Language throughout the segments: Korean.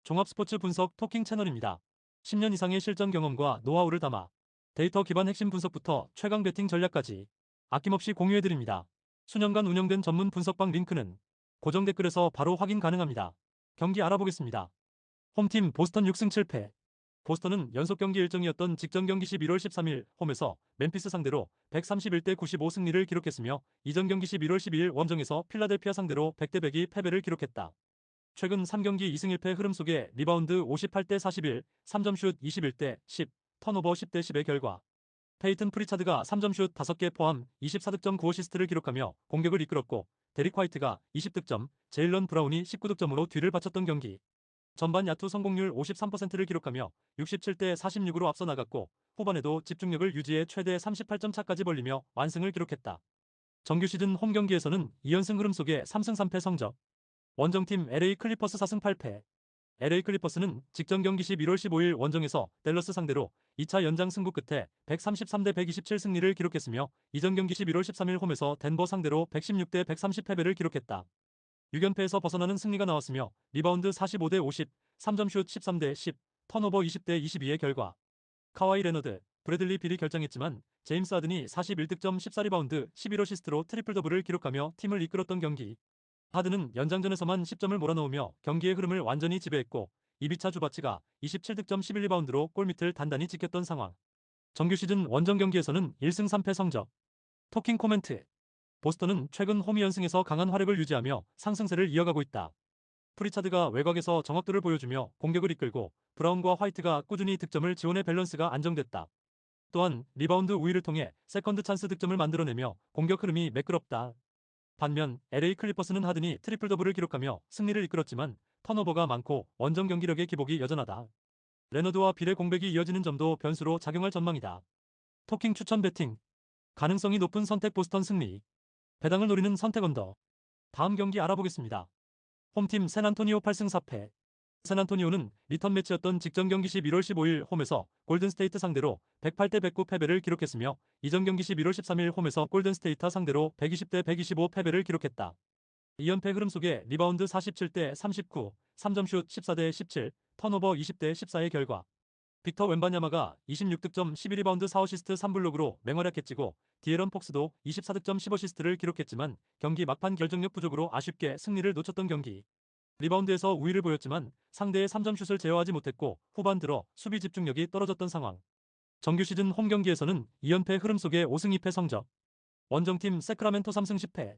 종합 스포츠 분석 토킹 채널입니다. 10년 이상의 실전 경험과 노하우를 담아 데이터 기반 핵심 분석부터 최강 배팅 전략까지 아낌없이 공유해드립니다. 수년간 운영된 전문 분석방 링크는 고정 댓글에서 바로 확인 가능합니다. 경기 알아보겠습니다. 홈팀 보스턴 6승 7패. 보스턴은 연속 경기 일정이었던 직전 경기 11월 13일 홈에서 멤피스 상대로 131대 95 승리를 기록했으며 이전 경기 11월 12일 원정에서 필라델피아 상대로 100대 102 패배를 기록했다. 최근 3경기 2승 1패 흐름 속에 리바운드 58대 41, 3점슛 21대 10, 턴오버 10대 10의 결과 페이튼 프리차드가 3점슛 5개 포함 24득점 9어시스트를 기록하며 공격을 이끌었고 데릭 화이트가 20득점, 제일런 브라운이 19득점으로 뒤를 바쳤던 경기. 전반 야투 성공률 53%를 기록하며 67대 46으로 앞서 나갔고 후반에도 집중력을 유지해 최대 38점 차까지 벌리며 완승을 기록했다. 정규 시즌 홈 경기에서는 2연승 흐름 속에 3승 3패 성적. 원정팀 LA 클리퍼스 4승 8패. LA 클리퍼스는 직전 경기 11월 15일 원정에서 댈러스 상대로 2차 연장 승부 끝에 133대 127 승리를 기록했으며 이전 경기 11월 13일 홈에서 덴버 상대로 116대 130 패배를 기록했다. 6연패에서 벗어나는 승리가 나왔으며 리바운드 45대 50, 3점슛 13대 10, 턴오버 20대 22의 결과 카와이 레너드, 브래들리 빌이 결정했지만 제임스 하든이 41득점 14리바운드 11어시스트로 트리플 더블을 기록하며 팀을 이끌었던 경기. 하든은 연장전에서만 10점을 몰아넣으며 경기의 흐름을 완전히 지배했고 이비차 주바치가 27득점 11리바운드로 골밑을 단단히 지켰던 상황. 정규 시즌 원정 경기에서는 1승 3패 성적. 토킹 코멘트. 보스턴은 최근 홈 2연승에서 강한 화력을 유지하며 상승세를 이어가고 있다. 프리차드가 외곽에서 정확도를 보여주며 공격을 이끌고 브라운과 화이트가 꾸준히 득점을 지원해 밸런스가 안정됐다. 또한 리바운드 우위를 통해 세컨드 찬스 득점을 만들어내며 공격 흐름이 매끄럽다. 반면 LA 클리퍼스는 하든이 트리플 더블을 기록하며 승리를 이끌었지만 턴오버가 많고 원정 경기력의 기복이 여전하다. 레너드와 빌의 공백이 이어지는 점도 변수로 작용할 전망이다. 토킹 추천 배팅. 가능성이 높은 선택 보스턴 승리. 배당을 노리는 선택 언더. 다음 경기 알아보겠습니다. 홈팀 샌안토니오 8승 4패. 샌안토니오는 리턴 매치였던 직전 경기 11월 15일 홈에서 골든스테이트 상대로 108대 109 패배를 기록했으며 이전 경기 11월 13일 홈에서 골든스테이트 상대로 120대 125 패배를 기록했다. 2연패 흐름 속에 리바운드 47대 39, 3점슛 14대 17, 턴오버 20대 14의 결과 빅터 웬바냐마가 26득점 12리바운드 4어시스트 3블록으로 맹활약했지고 디에런 폭스도 24득점 10어시스트를 기록했지만 경기 막판 결정력 부족으로 아쉽게 승리를 놓쳤던 경기. 리바운드에서 우위를 보였지만 상대의 3점슛을 제어하지 못했고 후반 들어 수비 집중력이 떨어졌던 상황. 정규 시즌 홈 경기에서는 2연패 흐름 속에 5승 2패 성적. 원정팀 세크라멘토 3승 10패.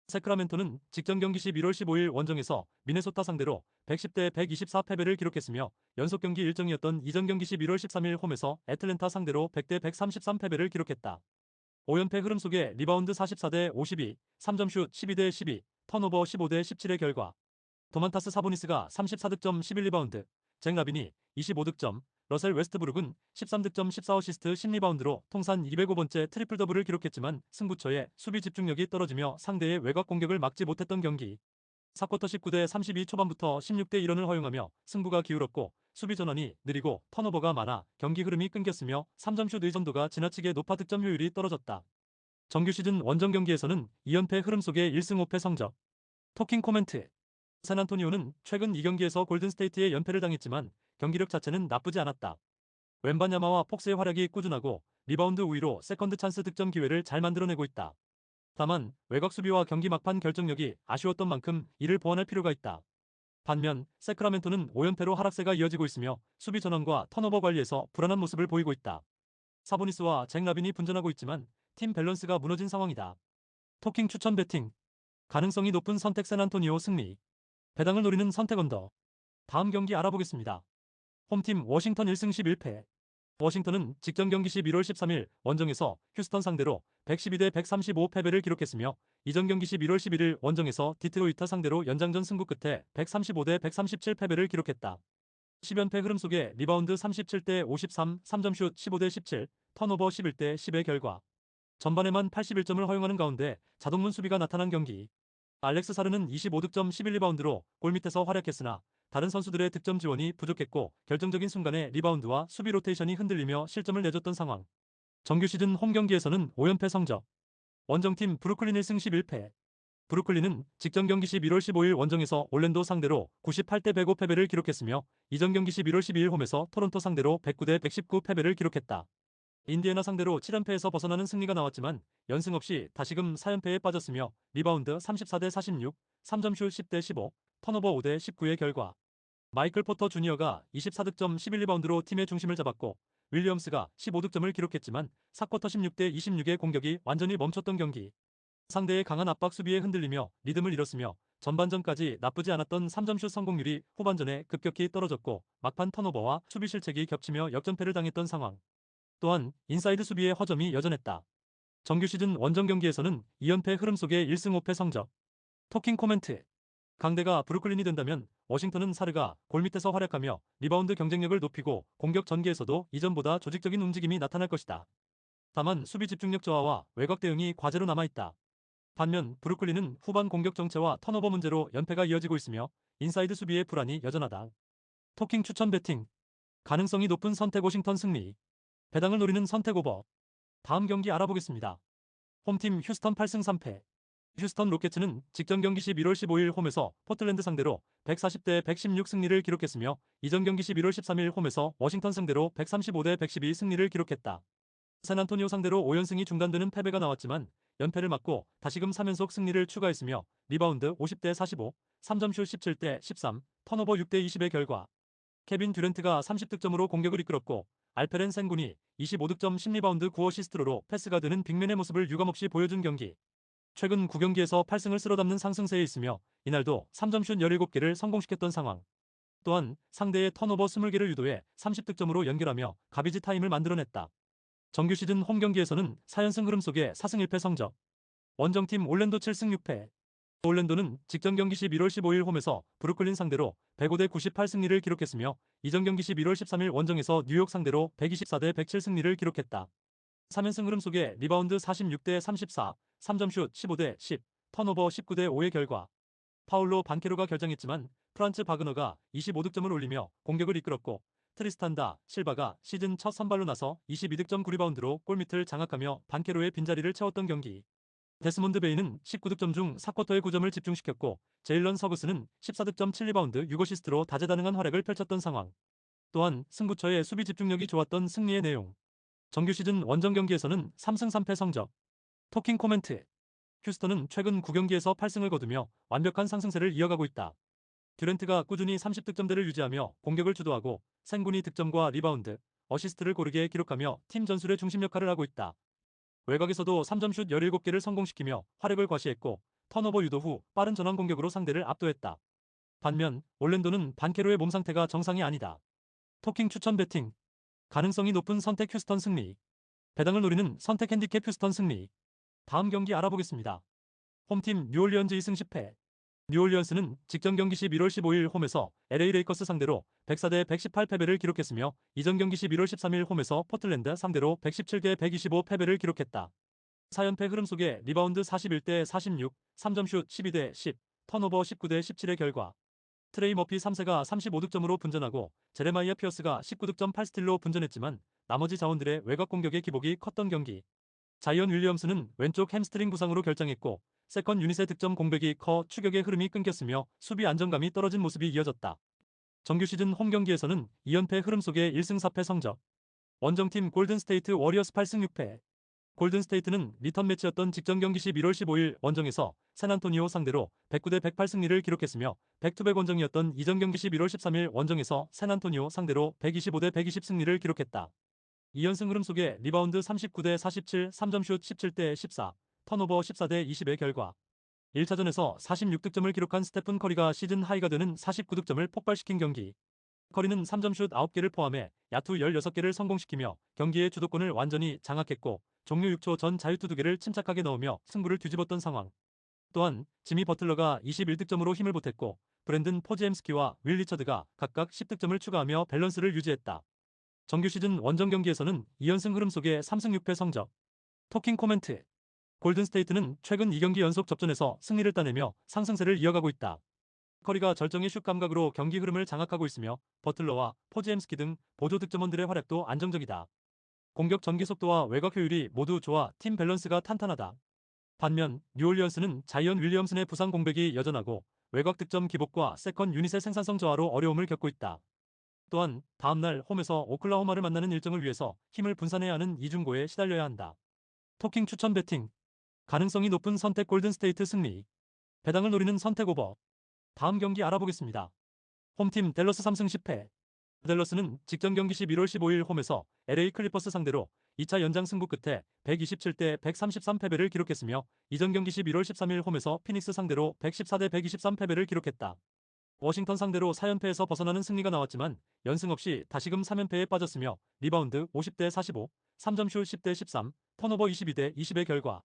세크라멘토는 직전 경기 11월 15일 원정에서 미네소타 상대로 110대 124 패배를 기록했으며 연속 경기 일정이었던 이전 경기 11월 13일 홈에서 애틀랜타 상대로 100대 133 패배를 기록했다. 5연패 흐름 속에 리바운드 44대 52, 3점슛 12대 12, 턴오버 15대 17의 결과 도만타스 사보니스가 34득점 11리바운드, 잭 라빈이 25득점, 러셀 웨스트브룩은 13득점 14어시스트 10리바운드로 통산 205번째 트리플 더블을 기록했지만 승부처에 수비 집중력이 떨어지며 상대의 외곽 공격을 막지 못했던 경기. 4쿼터 19대 32 초반부터 16대 1원을 허용하며 승부가 기울었고 수비 전환이 느리고 턴오버가 많아 경기 흐름이 끊겼으며 3점슛 의존도가 지나치게 높아 득점 효율이 떨어졌다. 정규 시즌 원정 경기에서는 2연패 흐름 속에 1승 5패 성적. 토킹 코멘트. 샌안토니오는 최근 2경기에서 골든스테이트에 연패를 당했지만 경기력 자체는 나쁘지 않았다. 웬바냐마와 폭스의 활약이 꾸준하고 리바운드 우위로 세컨드 찬스 득점 기회를 잘 만들어내고 있다. 다만 외곽 수비와 경기 막판 결정력이 아쉬웠던 만큼 이를 보완할 필요가 있다. 반면 세크라멘토는 5연패로 하락세가 이어지고 있으며 수비 전환과 턴오버 관리에서 불안한 모습을 보이고 있다. 사보니스와 잭 라빈이 분전하고 있지만 팀 밸런스가 무너진 상황이다. 토킹 추천 배팅. 가능성이 높은 선택 샌안토니오 승리. 배당을 노리는 선택 언더. 다음 경기 알아보겠습니다. 홈팀 워싱턴 1승 11패. 워싱턴은 직전 경기 11월 13일 원정에서 휴스턴 상대로 112대 135 패배를 기록했으며 이전 경기 11월 11일 원정에서 디트로이트 상대로 연장전 승부 끝에 135대 137 패배를 기록했다. 10연패 흐름 속에 리바운드 37대 53, 3점슛 15대 17, 턴오버 11대 10의 결과 전반에만 81점을 허용하는 가운데 자동문 수비가 나타난 경기. 알렉스 사르는 25득점 11리바운드로 골밑에서 활약했으나 다른 선수들의 득점 지원이 부족했고 결정적인 순간에 리바운드와 수비 로테이션이 흔들리며 실점을 내줬던 상황. 정규 시즌 홈 경기에서는 5연패 성적. 원정팀 브루클린 1승 11패. 브루클린은 직전 경기 11월 15일 원정에서 올랜도 상대로 98대 105 패배를 기록했으며 이전 경기 11월 12일 홈에서 토론토 상대로 109대 119 패배를 기록했다. 인디애나 상대로 7연패에서 벗어나는 승리가 나왔지만 연승 없이 다시금 4연패에 빠졌으며 리바운드 34대 46, 3점슛 10대 15, 턴오버 5대 19의 결과. 마이클 포터 주니어가 24득점 11리바운드로 팀의 중심을 잡았고 윌리엄스가 15득점을 기록했지만 4쿼터 16대 26의 공격이 완전히 멈췄던 경기. 상대의 강한 압박 수비에 흔들리며 리듬을 잃었으며 전반전까지 나쁘지 않았던 3점슛 성공률이 후반전에 급격히 떨어졌고 막판 턴오버와 수비 실책이 겹치며 역전패를 당했던 상황. 또한 인사이드 수비의 허점이 여전했다. 정규 시즌 원정 경기에서는 2연패 흐름 속의 1승 5패 성적. 토킹 코멘트. 강대가 브루클린이 된다면 워싱턴은 사르가 골 밑에서 활약하며 리바운드 경쟁력을 높이고 공격 전개에서도 이전보다 조직적인 움직임이 나타날 것이다. 다만 수비 집중력 저하와 외곽 대응이 과제로 남아있다. 반면 브루클린은 후반 공격 정체와 턴오버 문제로 연패가 이어지고 있으며 인사이드 수비의 불안이 여전하다. 토킹 추천 배팅. 가능성이 높은 선택 워싱턴 승리. 배당을 노리는 선택 오버. 다음 경기 알아보겠습니다. 홈팀 휴스턴 8승 3패. 휴스턴 로켓츠는 직전 경기 11월 15일 홈에서 포틀랜드 상대로 140대 116 승리를 기록했으며 이전 경기 11월 13일 홈에서 워싱턴 상대로 135대 112 승리를 기록했다. 샌안토니오 상대로 5연승이 중단되는 패배가 나왔지만 연패를 막고 다시금 3연속 승리를 추가했으며 리바운드 50대 45, 3점슛 17대 13, 턴오버 6대 20의 결과. 케빈 듀란트가 30득점으로 공격을 이끌었고 알페렌 센군이 25득점 10리바운드 9어시스트로 패스가 되는 빅맨의 모습을 유감없이 보여준 경기. 최근 9경기에서 8승을 쓸어담는 상승세에 있으며 이날도 3점슛 17개를 성공시켰던 상황. 또한 상대의 턴오버 20개를 유도해 30득점으로 연결하며 가비지 타임을 만들어냈다. 정규 시즌 홈 경기에서는 4연승 흐름 속에 4승 1패 성적. 원정팀 올랜도 7승 6패. 올랜도는 직전 경기 11월 15일 홈에서 브루클린 상대로 105대 98 승리를 기록했으며 이전 경기 11월 13일 원정에서 뉴욕 상대로 124대 107 승리를 기록했다. 3연승 흐름 속에 리바운드 46대 34, 3점슛 15대 10, 턴오버 19대 5의 결과. 파울로 반케로가 결정했지만 프란츠 바그너가 25득점을 올리며 공격을 이끌었고 트리스탄 실바가 시즌 첫 선발로 나서 22득점 9리바운드로 골밑을 장악하며 반케로의 빈자리를 채웠던 경기. 데스몬드 베이는 19득점 중 4쿼터에 9점을 집중시켰고 제일런 서그스는 14득점 7리바운드 6어시스트로 다재다능한 활약을 펼쳤던 상황. 또한 승부처의 수비 집중력이 좋았던 승리의 내용. 정규 시즌 원정 경기에서는 3승 3패 성적. 토킹 코멘트. 휴스턴은 최근 9경기에서 8승을 거두며 완벽한 상승세를 이어가고 있다. 듀란트가 꾸준히 30득점대를 유지하며 공격을 주도하고 센군이 득점과 리바운드, 어시스트를 고르게 기록하며 팀 전술의 중심 역할을 하고 있다. 외곽에서도 3점슛 17개를 성공시키며 화력을 과시했고 턴오버 유도 후 빠른 전환 공격으로 상대를 압도했다. 반면 올랜도는 반케로의 몸 상태가 정상이 아니다. 토킹 추천 배팅. 가능성이 높은 선택 휴스턴 승리. 배당을 노리는 선택 핸디캡 휴스턴 승리. 다음 경기 알아보겠습니다. 홈팀 뉴올리언즈 2승 10패. 뉴올리언스는 직전 경기 11월 15일 홈에서 LA 레이커스 상대로 104대 118 패배를 기록했으며 이전 경기 11월 13일 홈에서 포틀랜드 상대로 117대 125 패배를 기록했다. 4연패 흐름 속에 리바운드 41대 46, 3점슛 12대 10, 턴오버 19대 17의 결과. 트레이 머피 3세가 35득점으로 분전하고 제레마이어 피어스가 19득점 8스틸로 분전했지만 나머지 자원들의 외곽 공격의 기복이 컸던 경기. 자이언 윌리엄스는 왼쪽 햄스트링 부상으로 결장했고 세컨 유닛의 득점 공백이 커 추격의 흐름이 끊겼으며 수비 안정감이 떨어진 모습이 이어졌다. 정규 시즌 홈 경기에서는 2연패 흐름 속의 1승 4패 성적. 원정팀 골든스테이트 워리어스 8승 6패. 골든스테이트는 리턴 매치였던 직전 경기 11월 15일 원정에서 샌안토니오 상대로 109대 108 승리를 기록했으며 백투백 원정이었던 이전 경기 11월 13일 원정에서 샌안토니오 상대로 125대 120 승리를 기록했다. 2연승 흐름 속에 리바운드 39대 47, 3점슛 17대 14, 턴오버 14대 20의 결과. 1차전에서 46득점을 기록한 스테픈 커리가 시즌 하이가 되는 49득점을 폭발시킨 경기. 커리는 3점슛 9개를 포함해 야투 16개를 성공시키며 경기의 주도권을 완전히 장악했고 종료 6초 전 자유투 2개를 침착하게 넣으며 승부를 뒤집었던 상황. 또한 지미 버틀러가 21득점으로 힘을 보탰고 브랜든 포지엠스키와 윌 리처드가 각각 10득점을 추가하며 밸런스를 유지했다. 정규 시즌 원정 경기에서는 2연승 흐름 속에 3승 6패 성적. 토킹 코멘트. 골든스테이트는 최근 2경기 연속 접전에서 승리를 따내며 상승세를 이어가고 있다. 커리가 절정의 슛 감각으로 경기 흐름을 장악하고 있으며 버틀러와 포지엠스키 등 보조 득점원들의 활약도 안정적이다. 공격 전개 속도와 외곽 효율이 모두 좋아 팀 밸런스가 탄탄하다. 반면 뉴올리언스는 자이언 윌리엄슨의 부상 공백이 여전하고 외곽 득점 기복과 세컨 유닛의 생산성 저하로 어려움을 겪고 있다. 또한 다음날 홈에서 오클라호마를 만나는 일정을 위해서 힘을 분산해야 하는 이중고에 시달려야 한다. 토킹 추천 배팅. 가능성이 높은 선택 골든스테이트 승리. 배당을 노리는 선택 오버. 다음 경기 알아보겠습니다. 홈팀 댈러스 3승 10패. 댈러스는 직전 경기 11월 15일 홈에서 LA 클리퍼스 상대로 2차 연장 승부 끝에 127대 133 패배를 기록했으며 이전 경기 11월 13일 홈에서 피닉스 상대로 114대 123 패배를 기록했다. 워싱턴 상대로 4연패에서 벗어나는 승리가 나왔지만 연승 없이 다시금 3연패에 빠졌으며 리바운드 50대 45, 3점슛 10대 13, 턴오버 22대 20의 결과.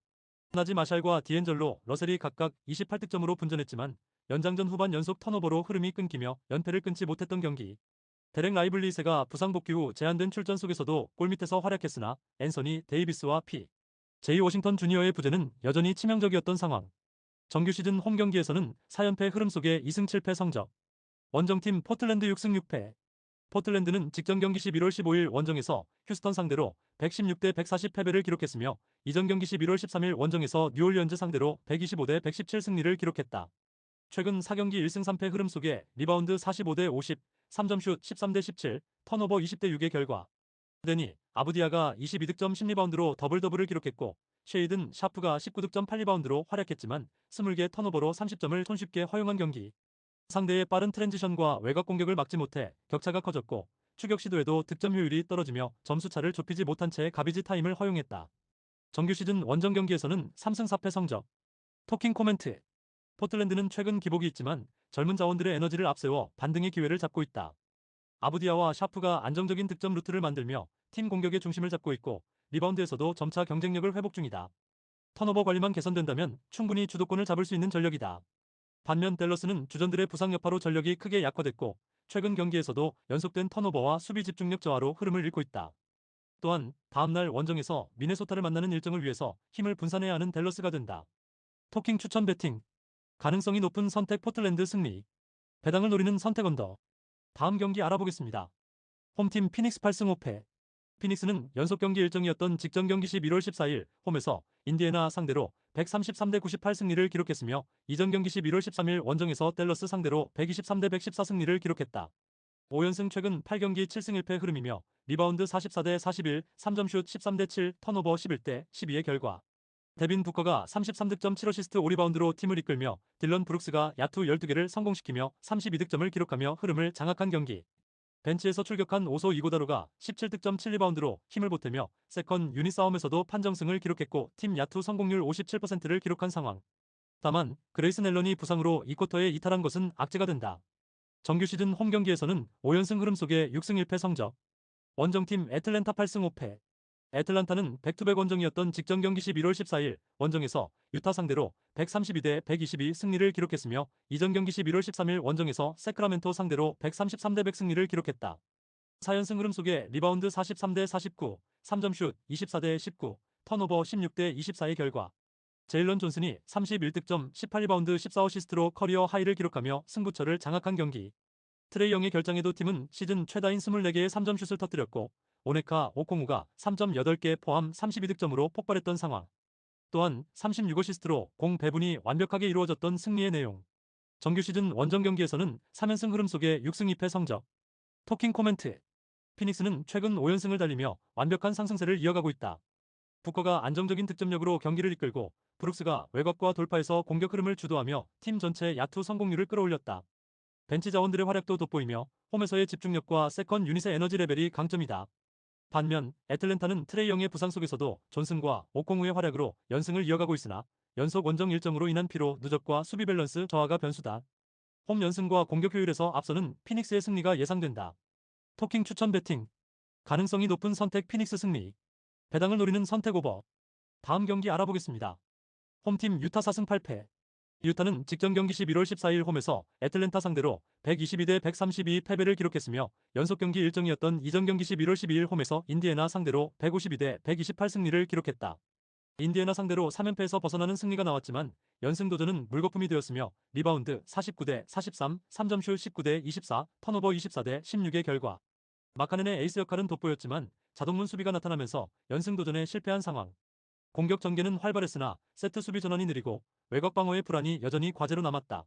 나지 마샬과 디앤젤로 러셀이 각각 28득점으로 분전했지만 연장전 후반 연속 턴오버로 흐름이 끊기며 연패를 끊지 못했던 경기. 데렉 라이블리세가 부상 복귀 후 제한된 출전 속에서도 골밑에서 활약했으나 앤서니 데이비스와 제이 워싱턴 주니어의 부재는 여전히 치명적이었던 상황. 정규 시즌 홈 경기에서는 4연패 흐름 속에 2승 7패 성적. 원정팀 포틀랜드 6승 6패. 포틀랜드는 직전 경기 11월 15일 원정에서 휴스턴 상대로 116대 140 패배를 기록했으며 이전 경기 11월 13일 원정에서 뉴올리언즈 상대로 125대 117 승리를 기록했다. 최근 4경기 1승 3패 흐름 속에 리바운드 45대 50, 3점슛 13대 17, 턴오버 20대 6의 결과. 데니 아부디아가 22득점 10리바운드로 더블더블을 기록했고 쉐이든 샤프가 19득점 8리바운드로 활약했지만 20개 턴오버로 30점을 손쉽게 허용한 경기. 상대의 빠른 트랜지션과 외곽 공격을 막지 못해 격차가 커졌고 추격 시도에도 득점 효율이 떨어지며 점수차를 좁히지 못한 채 가비지 타임을 허용했다. 정규 시즌 원정 경기에서는 3승 4패 성적. 토킹 코멘트. 포틀랜드는 최근 기복이 있지만 젊은 자원들의 에너지를 앞세워 반등의 기회를 잡고 있다. 아부디아와 샤프가 안정적인 득점 루트를 만들며 팀 공격의 중심을 잡고 있고 리바운드에서도 점차 경쟁력을 회복 중이다. 턴오버 관리만 개선된다면 충분히 주도권을 잡을 수 있는 전력이다. 반면 댈러스는 주전들의 부상 여파로 전력이 크게 약화됐고 최근 경기에서도 연속된 턴오버와 수비 집중력 저하로 흐름을 잃고 있다. 또한 다음날 원정에서 미네소타를 만나는 일정을 위해서 힘을 분산해야 하는 댈러스가 된다. 토킹 추천 배팅. 가능성이 높은 선택 포틀랜드 승리. 배당을 노리는 선택 언더. 다음 경기 알아보겠습니다. 홈팀 피닉스 8승 5패. 피닉스는 연속 경기 일정이었던 직전 경기 11월 14일 홈에서 인디애나 상대로 133대 98 승리를 기록했으며 이전 경기 11월 13일 원정에서 댈러스 상대로 123대 114 승리를 기록했다. 5연승 최근 8경기 7승 1패 흐름이며 리바운드 44대 41, 3점슛 13대 7, 턴오버 11대 12의 결과. 데빈 부커가 33득점 7어시스트 5리바운드로 팀을 이끌며 딜런 브룩스가 야투 12개를 성공시키며 32득점을 기록하며 흐름을 장악한 경기. 벤치에서 출격한 오소 이고다로가 17득점 7리바운드로 힘을 보태며 세컨 유닛 싸움에서도 판정승을 기록했고 팀 야투 성공률 57%를 기록한 상황. 다만 그레이슨 앨런이 부상으로 2쿼터에 이탈한 것은 악재가 된다. 정규 시즌 홈 경기에서는 5연승 흐름 속에 6승 1패 성적. 원정팀 애틀랜타 8승 5패. 애틀란타는 백투백 원정이었던 직전 경기 11월 14일 원정에서 유타 상대로 132대 122 승리를 기록했으며 이전 경기 11월 13일 원정에서 세크라멘토 상대로 133대 100 승리를 기록했다. 4연승 흐름 속에 리바운드 43대 49, 3점슛 24대 19, 턴오버 16대 24의 결과. 제일런 존슨이 31득점 18리바운드 14어시스트로 커리어 하이를 기록하며 승부처를 장악한 경기. 트레이 영의 결장에도 팀은 시즌 최다인 24개의 3점슛을 터뜨렸고 오네카 오콩우가 3.8개 포함 32득점으로 폭발했던 상황. 또한 36어시스트로 공 배분이 완벽하게 이루어졌던 승리의 내용. 정규 시즌 원정 경기에서는 3연승 흐름 속에 6승 2패 성적. 토킹 코멘트. 피닉스는 최근 5연승을 달리며 완벽한 상승세를 이어가고 있다. 부커가 안정적인 득점력으로 경기를 이끌고 브룩스가 외곽과 돌파에서 공격 흐름을 주도하며 팀 전체 야투 성공률을 끌어올렸다. 벤치 자원들의 활약도 돋보이며 홈에서의 집중력과 세컨 유닛의 에너지 레벨이 강점이다. 반면 애틀랜타는 트레이 영의 부상 속에서도 존슨과 오콩우의 활약으로 연승을 이어가고 있으나 연속 원정 일정으로 인한 피로 누적과 수비 밸런스 저하가 변수다. 홈 연승과 공격 효율에서 앞서는 피닉스의 승리가 예상된다. 토킹 추천 배팅. 가능성이 높은 선택 피닉스 승리. 배당을 노리는 선택 오버. 다음 경기 알아보겠습니다. 홈팀 유타 4승 8패. 유타는 직전 경기 11월 14일 홈에서 애틀랜타 상대로 122대 132 패배를 기록했으며 연속 경기 일정이었던 이전 경기 11월 12일 홈에서 인디애나 상대로 152대 128 승리를 기록했다. 인디애나 상대로 3연패에서 벗어나는 승리가 나왔지만 연승 도전은 물거품이 되었으며 리바운드 49대 43, 3점슛 19대 24, 턴오버 24대 16의 결과. 마카넨의 에이스 역할은 돋보였지만 자동문 수비가 나타나면서 연승 도전에 실패한 상황. 공격 전개는 활발했으나 세트 수비 전환이 느리고 외곽 방어의 불안이 여전히 과제로 남았다.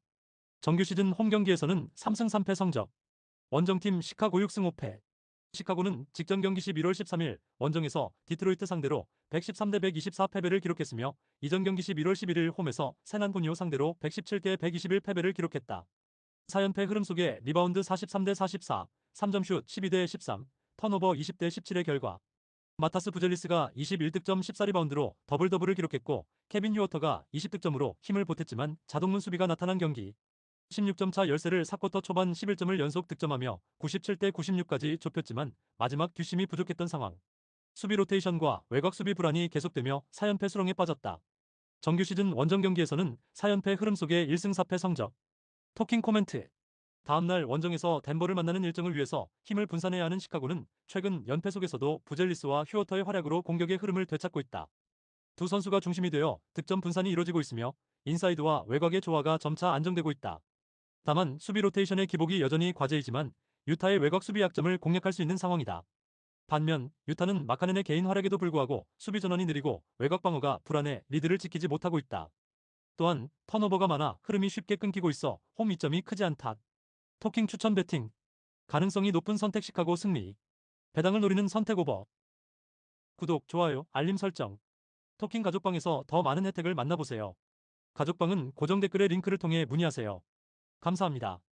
정규 시즌 홈 경기에서는 3승 3패 성적. 원정팀 시카고 6승 5패. 시카고는 직전 경기 11월 13일 원정에서 디트로이트 상대로 113대 124 패배를 기록했으며 이전 경기 11월 11일 홈에서 샌안토니오 상대로 117대 121 패배를 기록했다. 4연패 흐름 속에 리바운드 43대 44, 3점슛 12대 13, 턴오버 20대 17의 결과 마타스 부젤리스가 21득점 14리바운드로 더블더블을 기록했고 케빈 휴어터가 20득점으로 힘을 보탰지만 자동문 수비가 나타난 경기. 16점 차 열세를 4쿼터 초반 11점을 연속 득점하며 97대 96까지 좁혔지만 마지막 뒷심이 부족했던 상황. 수비 로테이션과 외곽 수비 불안이 계속되며 4연패 수렁에 빠졌다. 정규 시즌 원정 경기에서는 4연패 흐름 속에 1승 4패 성적. 토킹 코멘트. 다음날 원정에서 덴버를 만나는 일정을 위해서 힘을 분산해야 하는 시카고는 최근 연패 속에서도 부젤리스와 휴어터의 활약으로 공격의 흐름을 되찾고 있다. 두 선수가 중심이 되어 득점 분산이 이루어지고 있으며 인사이드와 외곽의 조화가 점차 안정되고 있다. 다만 수비 로테이션의 기복이 여전히 과제이지만 유타의 외곽 수비 약점을 공략할 수 있는 상황이다. 반면 유타는 마카넨의 개인 활약에도 불구하고 수비 전환이 느리고 외곽 방어가 불안해 리드를 지키지 못하고 있다. 또한 턴오버가 많아 흐름이 쉽게 끊기고 있어 홈 이점이 크지 않다. 토킹 추천 배팅. 가능성이 높은 선택 시카고 승리. 배당을 노리는 선택 오버. 구독, 좋아요, 알림 설정. 토킹 가족방에서 더 많은 혜택을 만나보세요. 가족방은 고정 댓글의 링크를 통해 문의하세요. 감사합니다.